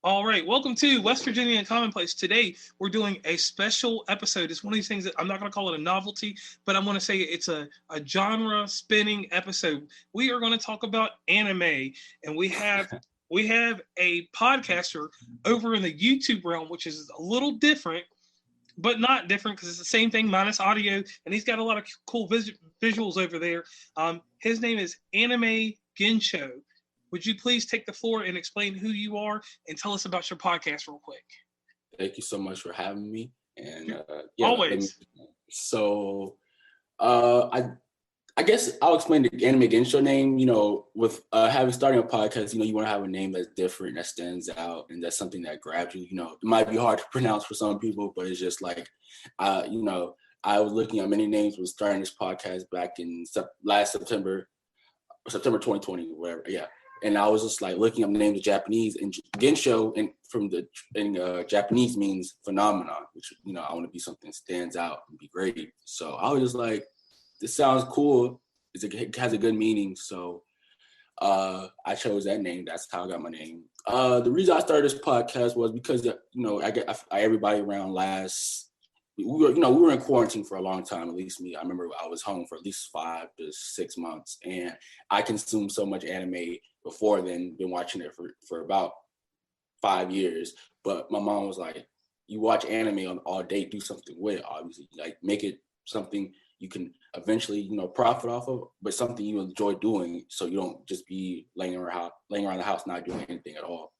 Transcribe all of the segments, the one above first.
All right, welcome to West Virginia and Commonplace. Today, we're doing a special episode. It's one of these things that I'm not going to call it a novelty, but I'm going to say it's a genre spinning episode. We are going to talk about anime, and we have a podcaster over in the YouTube realm, which is a little different, but not different because it's the same thing minus audio, and he's got a lot of cool visuals over there. His name is Anime Gensho. Would you please take the floor and explain who you are and tell us about your podcast real quick? Thank you so much for having me. And Always. So I guess I'll explain the Anime Gensho name. With having starting a podcast, you want to have a name that's different, that stands out, and that's something that grabs you. It might be hard to pronounce for some people, but it's just like, I was looking at many names when starting this podcast back in last September 2020, whatever. Yeah. And I was just like looking up the names of Japanese, and Gensho in Japanese means phenomenon, which I want to be something that stands out and be great. So I was just like, this sounds cool. It has a good meaning. So I chose that name. That's how I got my name. The reason I started this podcast was because everybody around we were in quarantine for a long time, at least me. I remember I was home for at least 5 to 6 months, and I consumed so much anime before then, been watching it for about 5 years. But my mom was like, you watch anime all day, do something with it, obviously. Like, make it something you can eventually, profit off of, but something you enjoy doing, so you don't just be laying around the house not doing anything at all.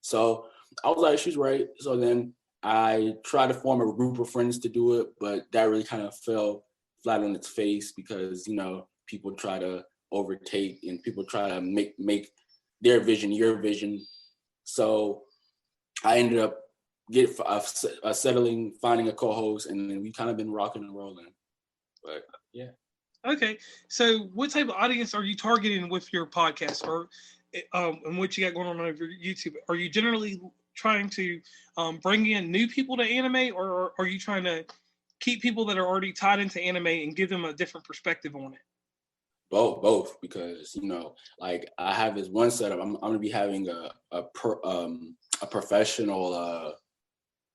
So I was like, she's right. So then I tried to form a group of friends to do it, but that really kind of fell flat on its face because, people try to overtake and people try to make their vision your vision. So I ended up settling, finding a co-host, and then we kind of been rocking and rolling. But yeah. Okay, so what type of audience are you targeting with your podcast, or and what you got going on over YouTube? Are you generally trying to bring in new people to anime, or are you trying to keep people that are already tied into anime and give them a different perspective on it? Both, because like I have this one setup. I'm gonna be having a professional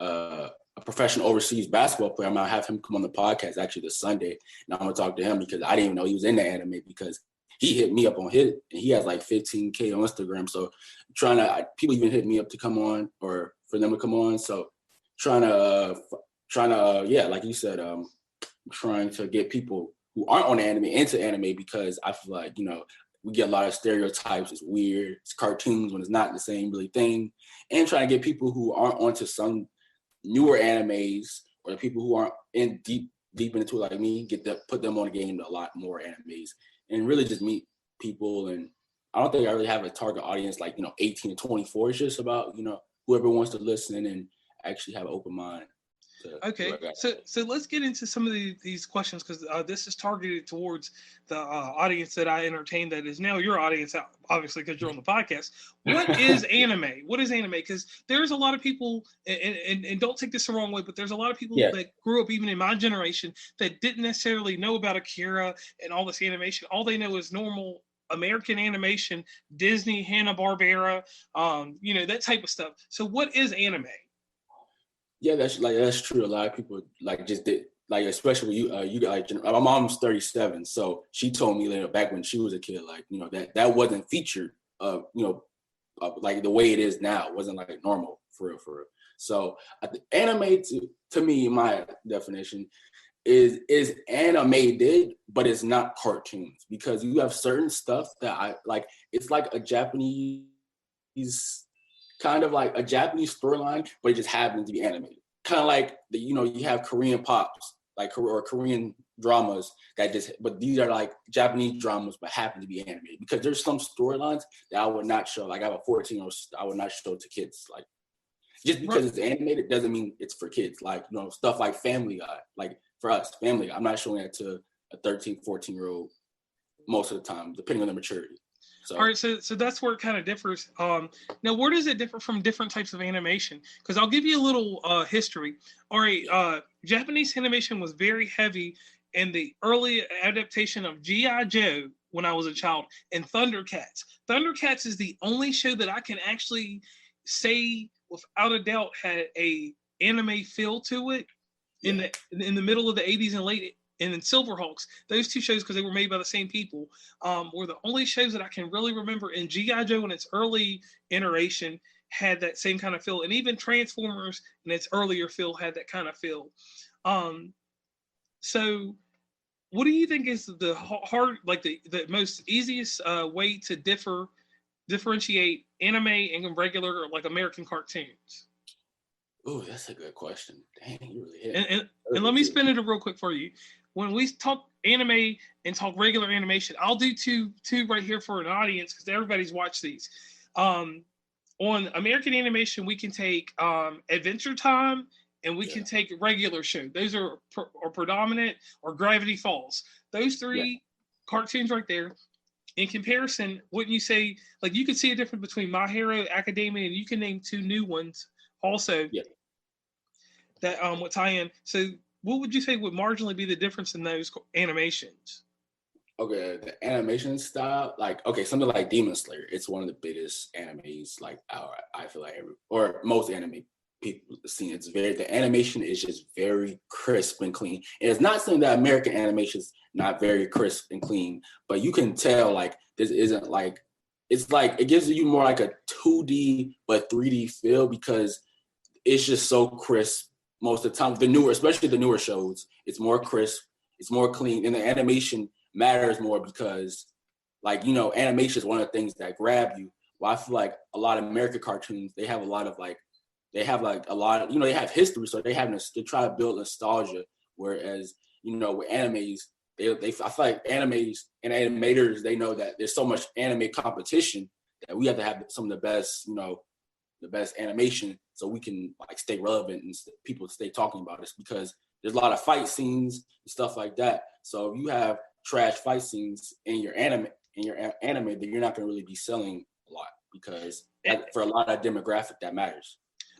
overseas basketball player. I'm gonna have him come on the podcast actually this Sunday, and I'm gonna talk to him because I didn't even know he was in the anime because he hit me up on his, and he has like 15K on Instagram. So people even hit me up to come on or for them to come on. So trying to yeah, like you said, trying to get people who aren't on anime into anime, because I feel like, we get a lot of stereotypes. It's weird. It's cartoons when it's not the same really thing. And trying to get people who aren't onto some newer animes, or the people who aren't in deep into it like me, put them on a game to a lot more animes and really just meet people. And I don't think I really have a target audience like, 18 to 24. It's just about, whoever wants to listen and actually have an open mind. Okay, so let's get into some of these questions, because this is targeted towards the audience that I entertain, that is now your audience, obviously, because you're on the podcast. What is anime? What is anime? Because there's a lot of people, and don't take this the wrong way, but there's a lot of people that grew up even in my generation that didn't necessarily know about Akira and all this animation. All they know is normal American animation, Disney, Hanna-Barbera, that type of stuff. So what is anime? Yeah, that's true. A lot of people just did, especially you got my mom's 37, so she told me later back when she was a kid, that wasn't featured, like the way it is now. It wasn't like normal for real. So anime to me, my definition is animated, but it's not cartoons, because you have certain stuff that I like. It's like a Japanese. Kind of like a Japanese storyline, but it just happens to be animated. Kind of like you have Korean pops, or Korean dramas but these are like Japanese dramas, but happen to be animated, because there's some storylines that I would not show. Like I have a 14-year-old, I would not show to kids. Like, just because it's animated doesn't mean it's for kids. Like, stuff like Family Guy. Like for us, Family Guy, I'm not showing that to a 13, 14-year-old most of the time, depending on their maturity. So. All right, so that's where it kind of differs. Now, where does it differ from different types of animation? Because I'll give you a little history. All right, Japanese animation was very heavy in the early adaptation of G.I. Joe when I was a child, and Thundercats. Thundercats is the only show that I can actually say without a doubt had a anime feel to it Yeah. in the middle of the 80s and late and in Silverhawks, those two shows, because they were made by the same people, were the only shows that I can really remember. And G.I. Joe in its early iteration had that same kind of feel, and even Transformers in its earlier feel had that kind of feel. Um, so what do you think is the hard, like the most easiest way to differentiate anime and regular like American cartoons? Oh, that's a good question. Dang, you really hit And, me. and, and let me spin it real quick for you. When we talk anime and talk regular animation, I'll do two right here for an audience because everybody's watched these. Um, on American animation, we can take Adventure Time and we can take regular show. Those are predominant, or Gravity Falls. Those three cartoons right there. In comparison, wouldn't you say, like, you could see a difference between My Hero Academia, and you can name two new ones also that would tie in. So what would you say would marginally be the difference in those animations? Okay, the animation style, like, okay, something like Demon Slayer, it's one of the biggest animes, like, I feel like or most anime people see. It's the animation is just very crisp and clean. And it's not saying that American animation is not very crisp and clean, but you can tell, like, this isn't like, it's like, it gives you more like a 2D but 3D feel because it's just so crisp most of the time. Especially the newer shows, it's more crisp, it's more clean, and the animation matters more because, like, animation is one of the things that grab you. Well, I feel like a lot of American cartoons, they have a lot of they have history, so they try to build nostalgia. Whereas, with animes, I feel like animes and animators, they know that there's so much anime competition that we have to have some of the best animation so we can like stay relevant and people stay talking about us, because there's a lot of fight scenes and stuff like that. So if you have trash fight scenes in your anime, then you're not going to really be selling a lot, because for a lot of demographic that matters.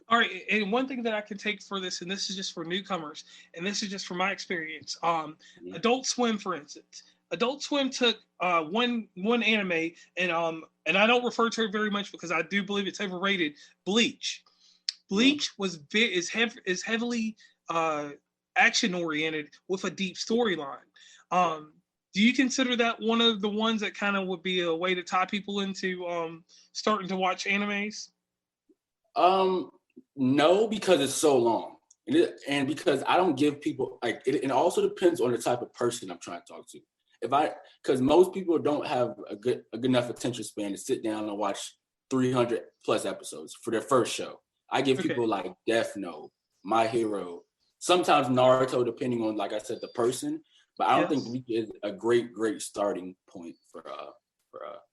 All right, and one thing that I can take for this, and this is just for newcomers, and this is just from my experience. Adult Swim, for instance, Adult Swim took one anime, and I don't refer to it very much because I do believe it's overrated. Bleach. Bleach is heavily action oriented with a deep storyline. Do you consider that one of the ones that kind of would be a way to tie people into starting to watch animes? No, because it's so long, and because I don't give people like it. It also depends on the type of person I'm trying to talk to. Because most people don't have a good enough attention span to sit down and watch 300 plus episodes for their first show. I give people like Death Note, My Hero, sometimes Naruto, depending on, like I said, the person. But I don't think Bleach is a great starting point for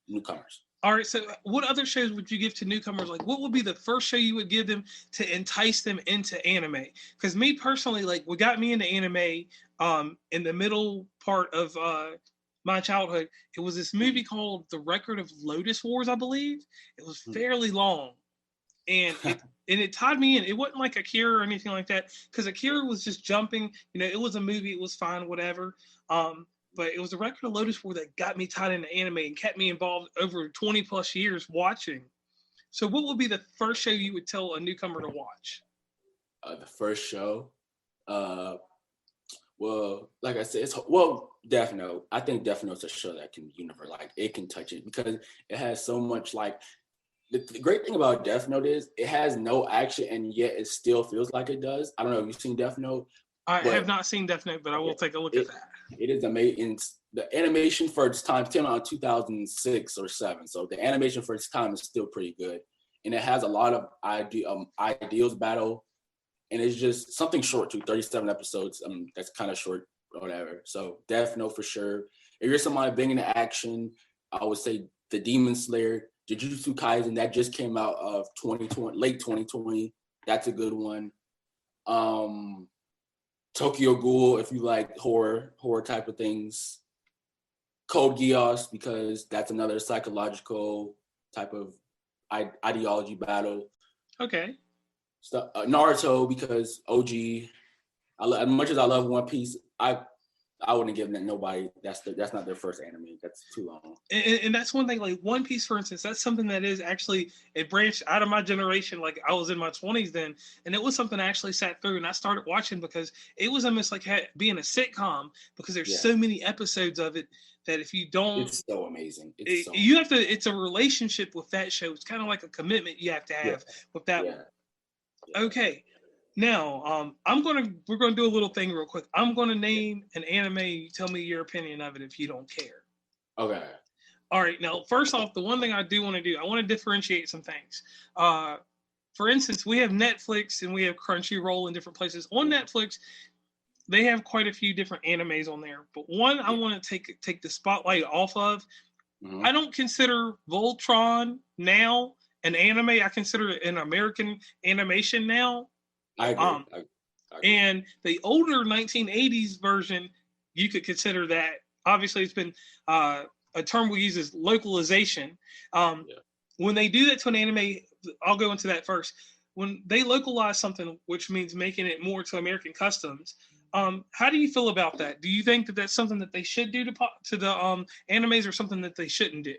newcomers. All right, so what other shows would you give to newcomers? Like, what would be the first show you would give them to entice them into anime? Because me personally, like, what got me into anime in the middle part of my childhood, it was this movie called The Record of Lotus Wars, I believe. It was fairly long, and it tied me in. It wasn't like Akira or anything like that, because Akira was just jumping. It was a movie. It was fine, whatever. But it was the Record of Lotus War that got me tied into anime and kept me involved over 20 plus years watching. So what would be the first show you would tell a newcomer to watch? The first show? Well, like I said, Death Note. I think Death Note's a show that can like, it can touch it because it has so much, like, the great thing about Death Note is it has no action and yet it still feels like it does. I don't know if you've seen Death Note. I have not seen Death Note, but I will take a look at that. It is amazing. The animation for its time came out in 2006 or 7, so the animation for its time is still pretty good, and it has a lot of ideals battle, and it's just something short too. 37 episodes. That's kind of short, or whatever. So Death Note for sure. If you're somebody big into action, I would say the Demon Slayer, Jujutsu Kaisen, that just came out of 2020, late 2020. That's a good one. Tokyo Ghoul, if you like horror type of things. Code Geass, because that's another psychological type of ideology battle. Okay. Naruto, because OG. As much as I love One Piece, I I wouldn't give that nobody. That's not their first anime. That's too long. And that's one thing. Like One Piece, for instance, that's something that is actually it branched out of my generation. Like I was in my 20s then, and it was something I actually sat through and I started watching because it was almost like being a sitcom because there's so many episodes of it that if you don't, it's so amazing. You have to. It's a relationship with that show. It's kind of like a commitment you have to have with that one. Yeah. Okay. Now, we're gonna do a little thing real quick. I'm gonna name an anime. You tell me your opinion of it if you don't care. Okay. All right. Now, first off, the one thing I do want to do, I want to differentiate some things. For instance, we have Netflix and we have Crunchyroll in different places. On Netflix, they have quite a few different animes on there. But one I want to take the spotlight off of. Mm-hmm. I don't consider Voltron now an anime. I consider it an American animation now. I agree. I agree. And the older 1980s version, you could consider that. Obviously, it's been a term we use is localization. When they do that to an anime, I'll go into that first. When they localize something, which means making it more to American customs, how do you feel about that? Do you think that that's something that they should do to the animes, or something that they shouldn't do?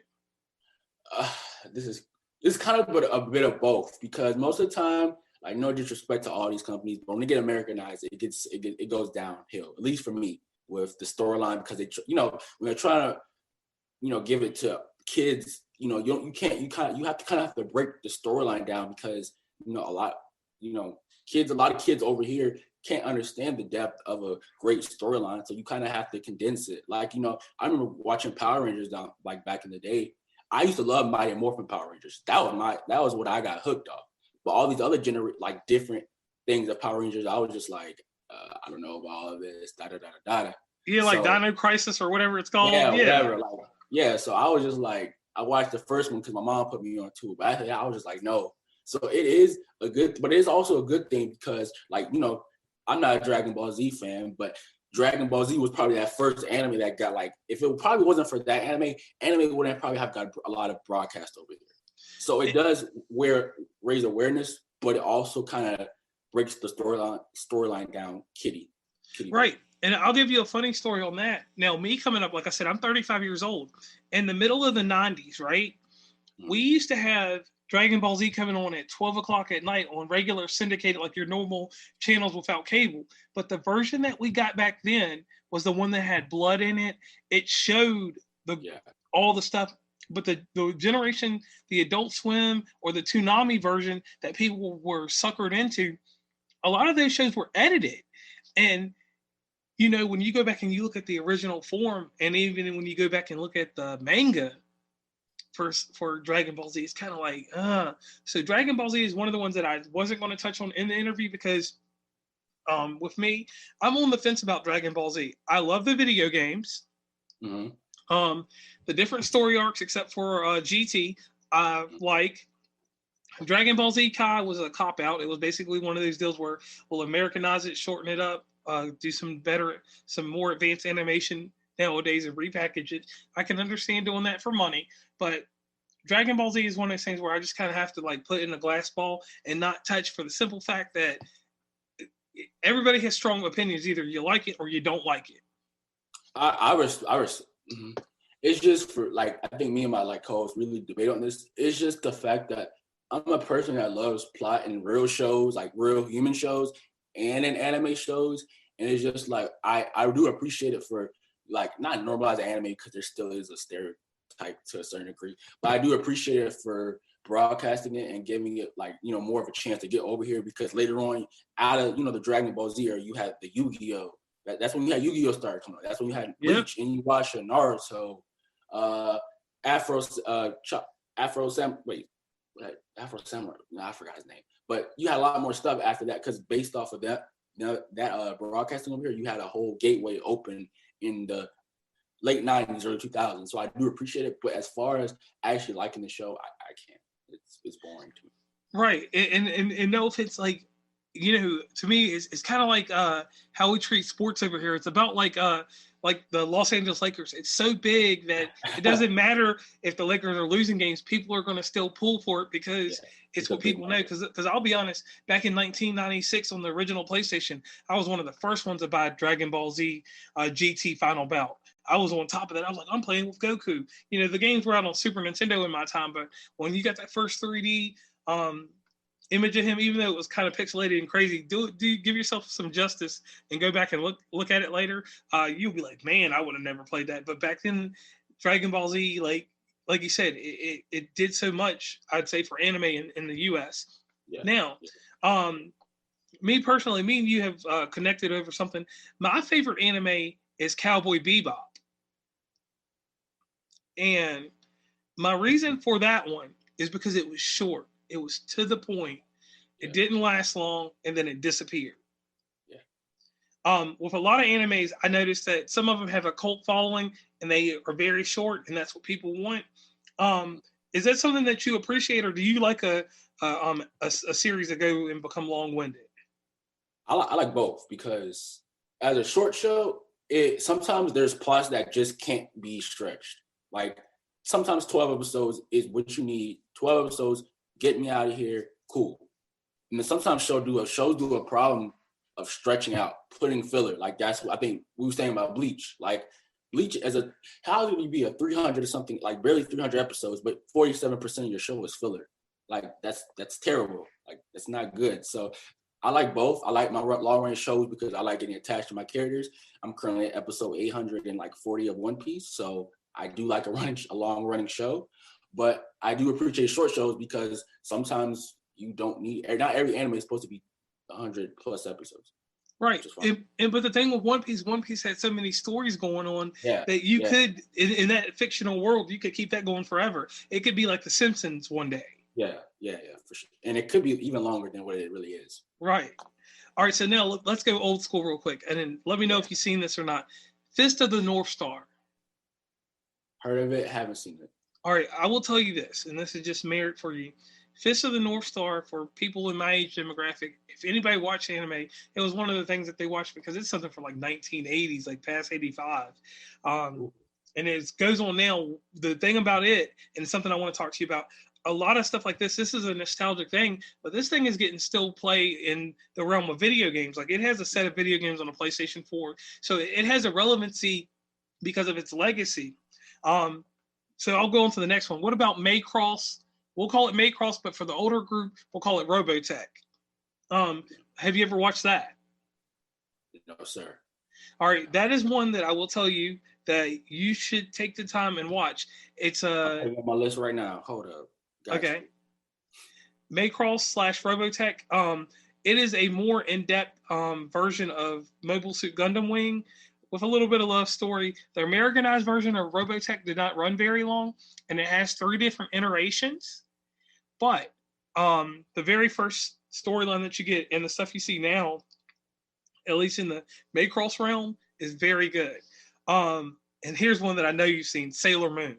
This is kind of a bit of both, because most of the time, like, no disrespect to all these companies, but when they get Americanized, it goes downhill. At least for me, with the storyline, because when they're trying to, give it to kids, you have to break the storyline down, because a lot of kids over here can't understand the depth of a great storyline, so you kind of have to condense it. Like, I remember watching Power Rangers like back in the day. I used to love Mighty Morphin Power Rangers. That was what I got hooked on. But all these other different things of Power Rangers, I was just like, I don't know about all of this, da da da da da. Yeah, like Dino Crisis or whatever it's called. Yeah, whatever. So I was just like, I watched the first one because my mom put me on too, but after that, I was just like, no. So it is but it's also a good thing, because I'm not a Dragon Ball Z fan, but Dragon Ball Z was probably that first anime that got, like, if it probably wasn't for that anime wouldn't probably have got a lot of broadcast over here. So it does raise awareness, but it also kind of breaks the storyline down, kitty. Right. And I'll give you a funny story on that. Now, me coming up, like I said, I'm 35 years old. In the middle of the 90s, right? Mm-hmm. We used to have Dragon Ball Z coming on at 12 o'clock at night on regular syndicated, like your normal channels without cable. But the version that we got back then was the one that had blood in it. It showed all the stuff. But the generation, the Adult Swim or the Toonami version that people were suckered into, a lot of those shows were edited. And, when you go back and you look at the original form, and even when you go back and look at the manga for Dragon Ball Z, it's kind of like, So Dragon Ball Z is one of the ones that I wasn't going to touch on in the interview, because with me, I'm on the fence about Dragon Ball Z. I love the video games. Mm-hmm. The different story arcs, except for GT, like Dragon Ball Z Kai was a cop out. It was basically one of those deals where we'll Americanize it, shorten it up, do some more advanced animation nowadays and repackage it. I can understand doing that for money, but Dragon Ball Z is one of those things where I just kind of have to like put in a glass ball and not touch, for the simple fact that everybody has strong opinions. Either you like it or you don't like it. Mm-hmm. It's just for, like, I think me and my co-host really debate on this. It's just the fact that I'm a person that loves plot in real shows, like real human shows, and in anime shows. And it's just like I do appreciate it for, like, not normalize anime, because there still is a stereotype to a certain degree, but I do appreciate it for broadcasting it and giving it, like, more of a chance to get over here, because later on, out of the Dragon Ball Z era, you had the Yu-Gi-Oh. That's when you had Yu-Gi-Oh started coming out. That's when you had Bleach, and you watched Naruto, Afro Samurai. No, I forgot his name. But you had a lot more stuff after that, because based off of that broadcasting over here, you had a whole gateway open in the late 90s, early 2000s. So I do appreciate it. But as far as actually liking the show, I can't. It's boring to me. Right. And no offense, like, to me, it's kind of like how we treat sports over here. It's about like the Los Angeles Lakers. It's so big that it doesn't matter if the Lakers are losing games. People are going to still pull for it Yeah, because it's it's a what big people know. market. Because I'll be honest, back in 1996 on the original PlayStation, I was one of the first ones to buy Dragon Ball Z GT Final Bout. I was on top of that. I was like, I'm playing with Goku. The games were out on Super Nintendo in my time, but when you got that first 3D image of him, even though it was kind of pixelated and crazy, do give yourself some justice and go back and look at it later. You'll be like, man, I would have never played that. But back then, Dragon Ball Z, like you said, it did so much. I'd say for anime in the U.S. Yeah. Now, yeah. Me personally, me and you have connected over something. My favorite anime is Cowboy Bebop, and my reason for that one is because it was short. It was to the point. It didn't last long, and then it disappeared. With a lot of animes, I noticed that some of them have a cult following, and they are very short, and that's what people want. Is that something that you appreciate, or do you like a series that go and become long winded? I like both because as a short show, sometimes there's plots that just can't be stretched. Like sometimes 12 episodes is what you need. 12 episodes, get me out of here, cool. And then sometimes shows do a problem of stretching out, putting filler. Like that's what I think we were saying about Bleach. Like Bleach how can you be a 300 or something, like barely 300 episodes, but 47% of your show is filler. Like that's terrible. Like that's not good. So I like both. I like my long range shows because I like getting attached to my characters. I'm currently at episode 840 of One Piece, so I do like a long running show. But I do appreciate short shows because sometimes you don't need. Not every anime is supposed to be 100 plus episodes. Right. But the thing with One Piece had so many stories going on that you could, in that fictional world, you could keep that going forever. It could be like The Simpsons one day. Yeah, for sure. And it could be even longer than what it really is. Right. All right, so now let's go old school real quick, and then let me know if you've seen this or not. Fist of the North Star. Heard of it, haven't seen it. All right, I will tell you this, and this is just merit for you. Fist of the North Star, for people in my age demographic, if anybody watched anime, it was one of the things that they watched because it's something from like 1980s, like past 85. And it goes on now. The thing about it, and something I want to talk to you about, a lot of stuff like this is a nostalgic thing, but this thing is getting still play in the realm of video games. Like it has a set of video games on a PlayStation 4. So it has a relevancy because of its legacy. So I'll go on to the next one. What about Macross? We'll call it Macross, but for the older group, we'll call it Robotech. Have you ever watched that? No, sir. All right, that is one that I will tell you that you should take the time and watch. It's I'm on my list right now. Hold up. Okay. Macross / Robotech. It is a more in-depth version of Mobile Suit Gundam Wing with a little bit of love story. The Americanized version of Robotech did not run very long, and it has 3 different iterations. But the very first storyline that you get and the stuff you see now, at least in the Macross realm, is very good. And here's one that I know you've seen, Sailor Moon.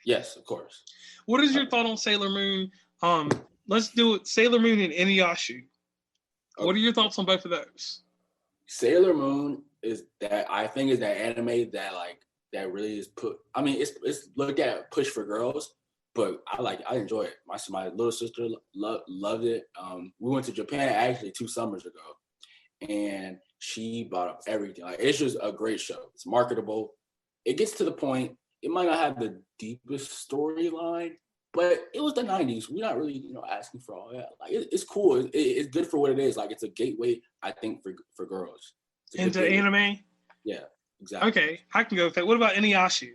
Yes, of course. What is your thought on Sailor Moon? Let's do it. Sailor Moon and Inuyasha. Okay. What are your thoughts on both of those? Sailor Moon is that anime that really is put. I mean, it's looked at push for girls, but I enjoy it. My little sister loved it. We went to Japan actually 2 summers ago, and she bought up everything. Like it's just a great show. It's marketable. It gets to the point. It might not have the deepest storyline, but it was the 90s. We're not really, asking for all that. Like it's cool. It's good for what it is. Like it's a gateway, I think, for girls. Into anime? Yeah, exactly. Okay, I can go with that. What about Inuyasha?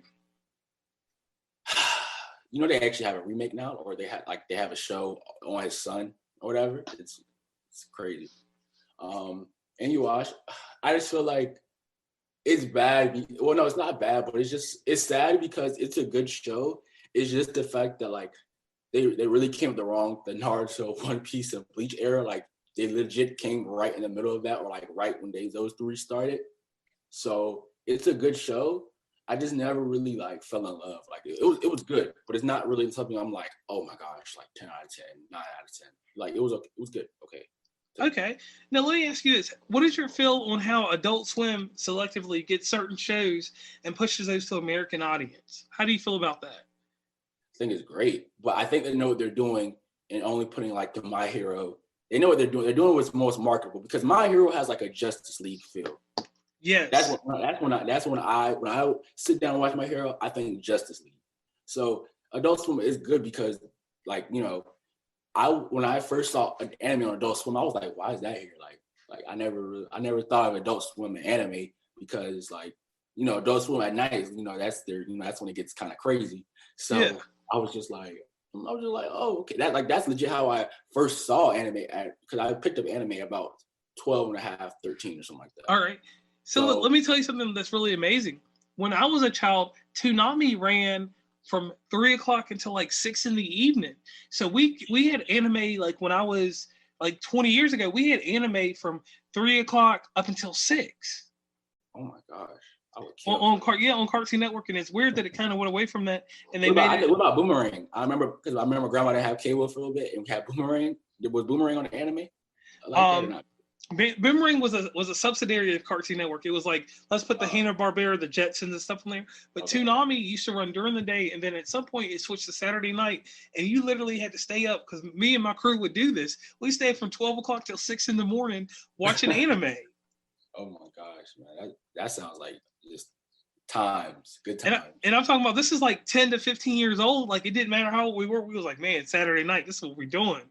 They actually have a remake now, or they have a show on his son or whatever. It's crazy. Inuyasha, I just feel like it's bad. Well, no, it's not bad, but it's sad because it's a good show. It's just the fact that like they really came with the Naruto, One Piece, and Bleach era. Like they legit came right in the middle of that, or like right when those 3 started. So it's a good show. I just never really like fell in love. Like it was good, but it's not really something I'm like, oh my gosh, like 10 out of 10, 9 out of 10. Like it was good. Okay. Okay. Now let me ask you this: what is your feel on how Adult Swim selectively gets certain shows and pushes those to American audience? How do you feel about that? I think it's great, but I think they know what they're doing and only putting like the My Hero. They know what they're doing. They're doing what's most marketable because My Hero has like a Justice League feel. Yes. That's when I sit down and watch My Hero, I think Justice League. So Adult Swim is good because like, you know, when I first saw an anime on Adult Swim, I was like, why is that here? Like I never thought of Adult Swim and anime because like, you know, Adult Swim at night, you know, that's that's when it gets kind of crazy. So Yeah. I was just like, oh, okay. That's legit how I first saw anime because I picked up anime about 12 and a half, 13 or something like that. All right. So So let me tell you something that's really amazing. When I was a child, Toonami ran from 3 o'clock until like 6 in the evening. So we had anime like when I was like 20 years ago. We had anime from 3 o'clock up until 6 oh my gosh, I would on, kill for that. on Cartoon Network, and it's weird that it kind of went away from that, and they made it. What about Boomerang? I remember Grandma didn't have cable for a little bit and we had Boomerang. Was Boomerang on the anime? I like that or Um, not? Boomerang was a subsidiary of Cartoon Network. It was like, let's put the Hanna Barbera, the Jetsons, and stuff in there. But Okay. Toonami used to run during the day, and then at some point it switched to Saturday night, and you literally had to stay up because me and my crew would do this. We stayed from 12 o'clock till 6 in the morning watching anime. Oh my gosh, man, that sounds like just good And, times. and I'm talking about this is like 10 to 15 years old. Like it didn't matter how old we were. We was like, man, Saturday night, this is what we're doing.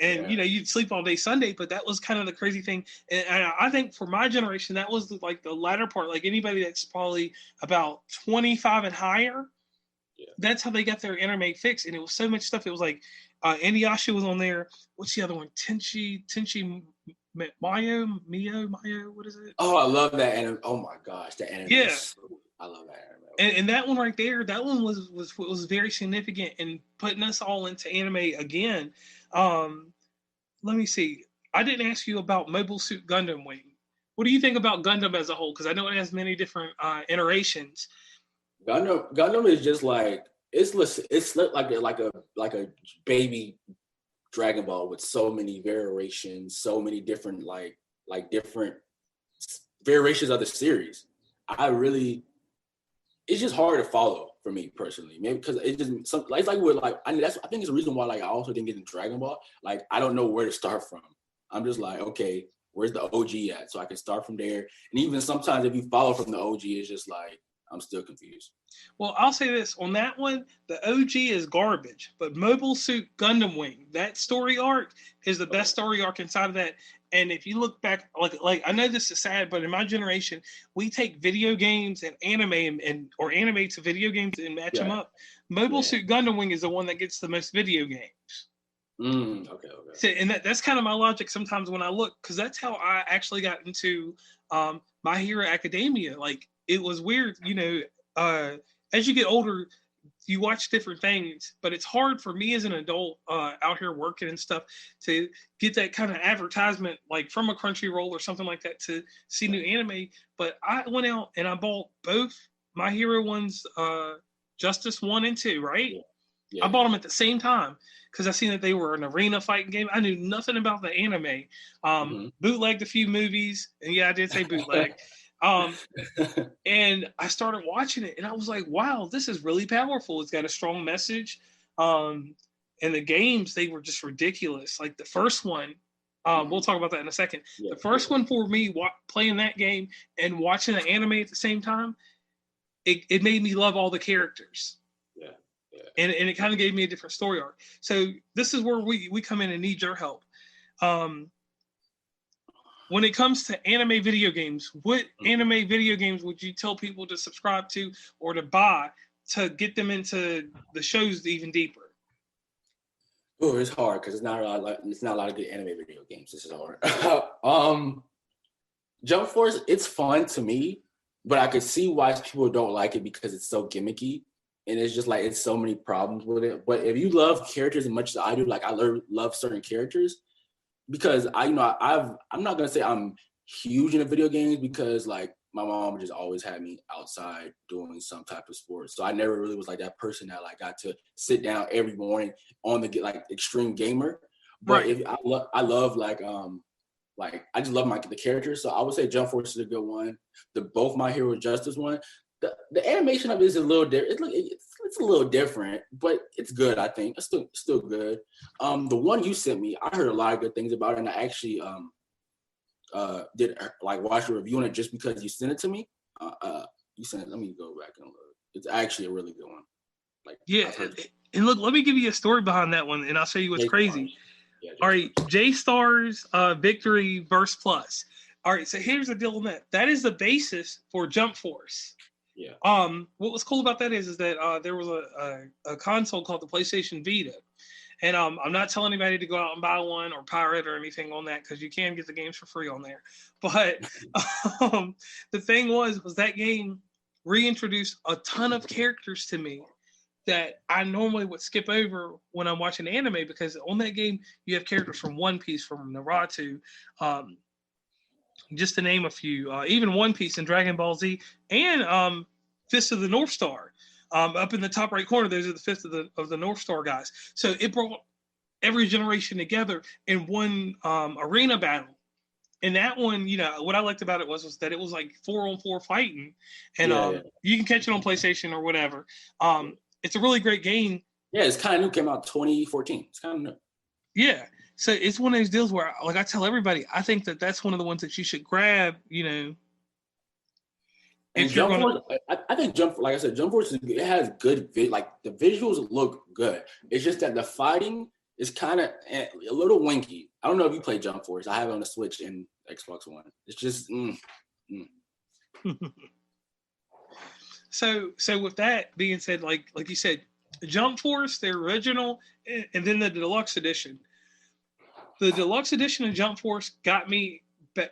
And Yeah. you'd sleep all day Sunday, but that was kind of the crazy thing. And I think for my generation, that was like the latter part. Like anybody that's probably about 25 and higher, Yeah. that's how they got their anime fix. And it was so much stuff. It was like Inuyasha was on there. What's the other one? Tenchi Mayo. What is it? Oh, I love that anime. Oh my gosh, that anime. Yeah. I love that anime. And that one right there, that one was very significant in putting us all into anime again. Let me see. I didn't ask you about Mobile Suit Gundam Wing. What do you think about Gundam as a whole? Because I know it has many different iterations. Gundam is just like it's like a baby Dragon Ball with so many variations, so many different different variations of the series. It's just hard to follow for me personally. Maybe because it just it's like with I think it's the reason why I also didn't get into Dragon Ball. Like I don't know where to start from. I'm just like, okay, where's the OG at? So I can start from there. And even sometimes if you follow from the OG, it's just like I'm still confused. Well, I'll say this on that one: the OG is garbage, but Mobile Suit Gundam Wing, that story arc is the best story arc inside of that. And if you look back, like I know this is sad, but in my generation, we take video games and anime or anime to video games and match them up. Mobile Suit Gundam Wing is the one that gets the most video games. Okay. So, and that's kind of my logic sometimes when I look, because that's how I actually got into My Hero Academia. Like it was weird, as you get older, you watch different things, but it's hard for me as an adult out here working and stuff to get that kind of advertisement like from a Crunchyroll or something like that to see new anime. But I went out and I bought both My Hero ones, Justice 1 and 2, right? I bought them at the same time because I seen that they were an arena fighting game. I knew nothing about the anime. Bootlegged a few movies, and yeah, I did say bootleg. And I started watching it, and I was like, "Wow, this is really powerful. It's got a strong message." And the games, they were just ridiculous. Like the first one, we'll talk about that in a second. The first one for me, playing that game and watching the anime at the same time, it made me love all the characters. And it kind of gave me a different story arc. So this is where we come in and need your help. When it comes to anime video games, what anime video games would you tell people to subscribe to or to buy to get them into the shows even deeper? Oh, it's hard because it's not a lot of good anime video games. This is hard. Jump Force, it's fun to me, but I could see why people don't like it because it's so gimmicky. And it's just like, it's so many problems with it. But if you love characters as much as I do, like I love certain characters, because I'm not gonna say I'm huge into video games because like my mom just always had me outside doing some type of sport. So I never really was like that person that like got to sit down every morning on the like extreme gamer. But if I love like Like I just love the characters. So I would say Jump Force is a good one. Both My Hero Justice one. The animation of it is a little different. It's a little different, but it's good. I think it's still good. The one you sent me, I heard a lot of good things about it, and I actually did like watch a review on it just because you sent it to me. You sent it. Let me go back and look. It's actually a really good one. Like Yeah, and look, let me give you a story behind that one, and I'll show you what's crazy. Yeah, all right, J-Stars Victory Verse Plus. All right, so here's the deal on that. That is the basis for Jump Force. Yeah. What was cool about that is that there was a console called the PlayStation Vita, and I'm not telling anybody to go out and buy one or pirate or anything on that because you can get the games for free on there. But the thing was that game reintroduced a ton of characters to me that I normally would skip over when I'm watching anime, because on that game you have characters from One Piece, from Naruto, just to name a few, even One Piece and Dragon Ball Z, and Fist of the North Star. Up in the top right corner, those are the Fist of the North Star guys. So it brought every generation together in one arena battle. And that one, you know, what I liked about it was that it was like 4-on-4 fighting, and you can catch it on PlayStation or whatever. It's a really great game. Yeah, it's kind of new. Came out 2014. It's kind of new. Yeah, so it's one of those deals where, like, I tell everybody, I think that's one of the ones that you should grab. You know, and Jump Force, I think like I said, Jump Force, it has good like the visuals look good. It's just that the fighting is kind of a little winky. I don't know if you play Jump Force. I have it on the Switch and Xbox One. It's just. So with that being said, like you said, Jump Force, the original, and then the deluxe edition. The deluxe edition of Jump Force got me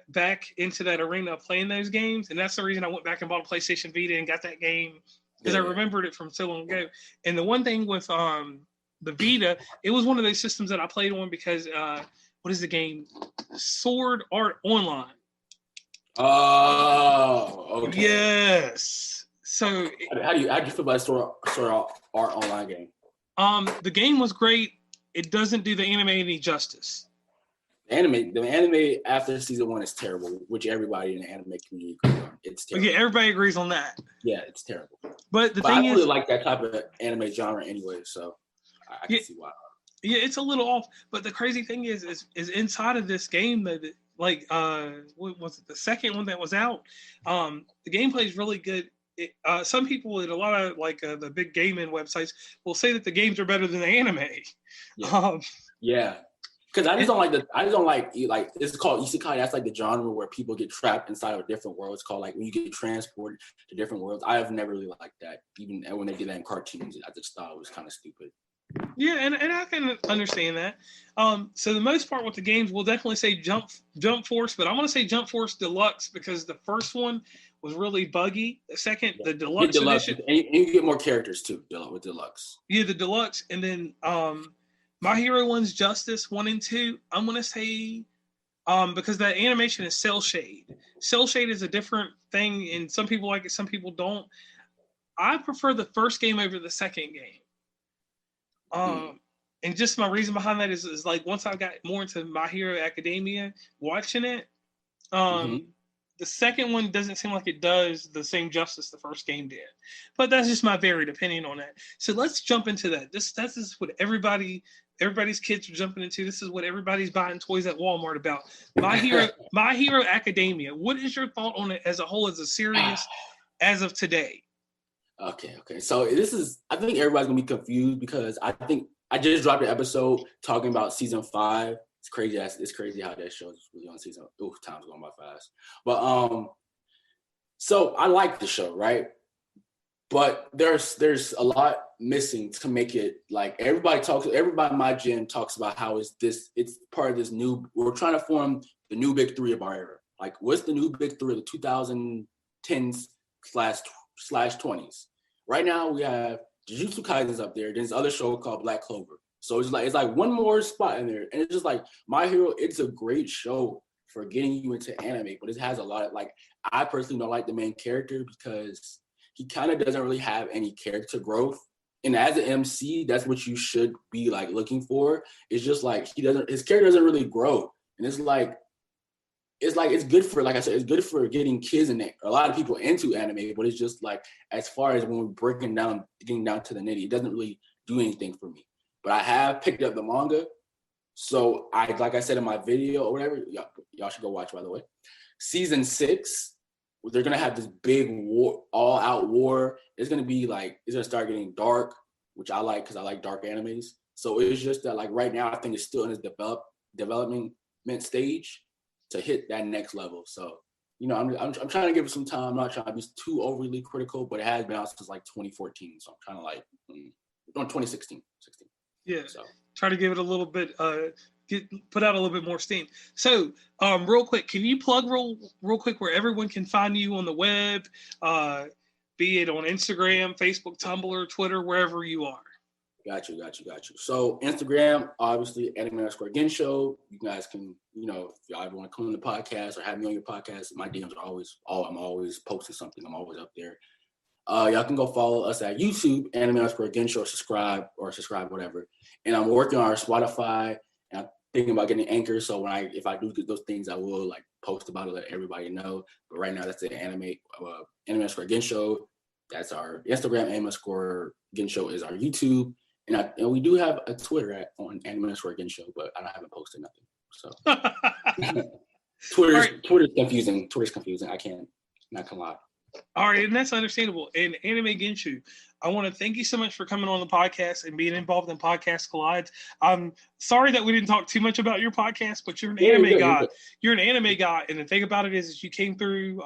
back into that arena of playing those games, and that's the reason I went back and bought a PlayStation Vita and got that game, because I remembered it from so long ago. And the one thing with the Vita, it was one of those systems that I played on because what is the game? Sword Art Online. Oh, okay. Yes. So how do you feel about Sword Art Online game? The game was great. It doesn't do the anime any justice. The anime after season 1 is terrible, which everybody in the anime community agrees on. It's terrible. Yeah, everybody agrees on that. Yeah, it's terrible. But thing I really like that type of anime genre anyway, so I can see why. Yeah, it's a little off. But the crazy thing is inside of this game that, like, what was it, the second one that was out? The gameplay is really good. Some people at a lot of the big gaming websites will say that the games are better than the anime. Yeah. Because I just don't like it's called isekai. That's like the genre where people get trapped inside of a different world. It's called like when you get transported to different worlds. I have never really liked that. Even when they did that in cartoons, I just thought it was kind of stupid. Yeah, and I can understand that. So the most part with the games, we'll definitely say Jump Force, but I'm going to say Jump Force Deluxe because the first one was really buggy. The second, the Deluxe edition, and you get more characters too with Deluxe. Yeah, the Deluxe, and then My Hero one's Justice 1 and 2. I'm going to say because that animation is cell shade. Cell shade is a different thing, and some people like it, some people don't. I prefer the first game over the second game. And just my reason behind that is like once I got more into My Hero Academia, watching it, the second one doesn't seem like it does the same justice the first game did. But that's just my varied opinion on that. So let's jump into that. This is what everybody's kids are jumping into. This is what everybody's buying toys at Walmart about. My Hero Academia. What is your thought on it as a whole, as a series, as of today? Okay. So I think everybody's gonna be confused because I think I just dropped an episode talking about season 5. It's crazy. It's crazy how that show is really on season. Ooh, time's going by fast. But so I like the show, right? But there's a lot missing to make it like everybody in my gym talks about how it's part of this new. We're trying to form the new big 3 of our era. Like, what's the new big 3 of the 2010s/20s? Right now we have Jujutsu Kaisen's up there. There's another show called Black Clover. So it's like one more spot in there, and it's just like My Hero. It's a great show for getting you into anime, but it has a lot of I personally don't like the main character because he kind of doesn't really have any character growth. And as an MC, that's what you should be looking for. It's just his character doesn't really grow, and it's it's like it's good for, like I said, it's good for getting kids in it, a lot of people into anime, but it's just like as far as when we're getting down to the nitty, it doesn't really do anything for me. But I have picked up the manga, so like I said in my video or whatever, y'all should go watch, by the way. Season 6, they're gonna have this big war, all out war. It's gonna be like, it's gonna start getting dark, which I like because I like dark animes. So it's just that like right now I think it's still in its development stage to hit that next level. So, you know, I'm trying to give it some time. I'm not trying to be too overly critical, but it has been out since like 2014. So I'm trying to like, 2016. Yeah. So try to give it a little bit, put out a little bit more steam. So, real quick, can you plug real quick where everyone can find you on the web, be it on Instagram, Facebook, Tumblr, Twitter, wherever you are? Got you. So Instagram, obviously, @anime_Gensho. You guys can, you know, if y'all ever want to come on the podcast or have me on your podcast, my DMs are always, I'm always posting something. I'm always up there. Y'all can go follow us at YouTube, @anime_Gensho, subscribe, whatever. And I'm working on our Spotify, and I'm thinking about getting Anchor. So if I do get those things, I will like post about it, let everybody know. But right now, that's the anime_Gensho. That's our Instagram. @Gensho is our YouTube. And we do have a Twitter on @Gensho, but I haven't posted nothing. So Twitter's confusing. I can't not come out. All right, and that's understandable. And Anime Gensho, I want to thank you so much for coming on the podcast and being involved in Podcast Collides. I'm sorry that we didn't talk too much about your podcast, but you're an anime guy. You're an anime guy, and the thing about it is you came through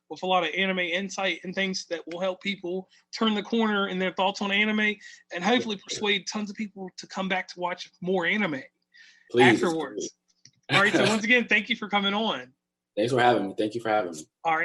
with a lot of anime insight and things that will help people turn the corner in their thoughts on anime and hopefully persuade tons of people to come back to watch more anime afterwards. All right, so once again, thank you for coming on. Thanks for having me. Thank you for having me. All right.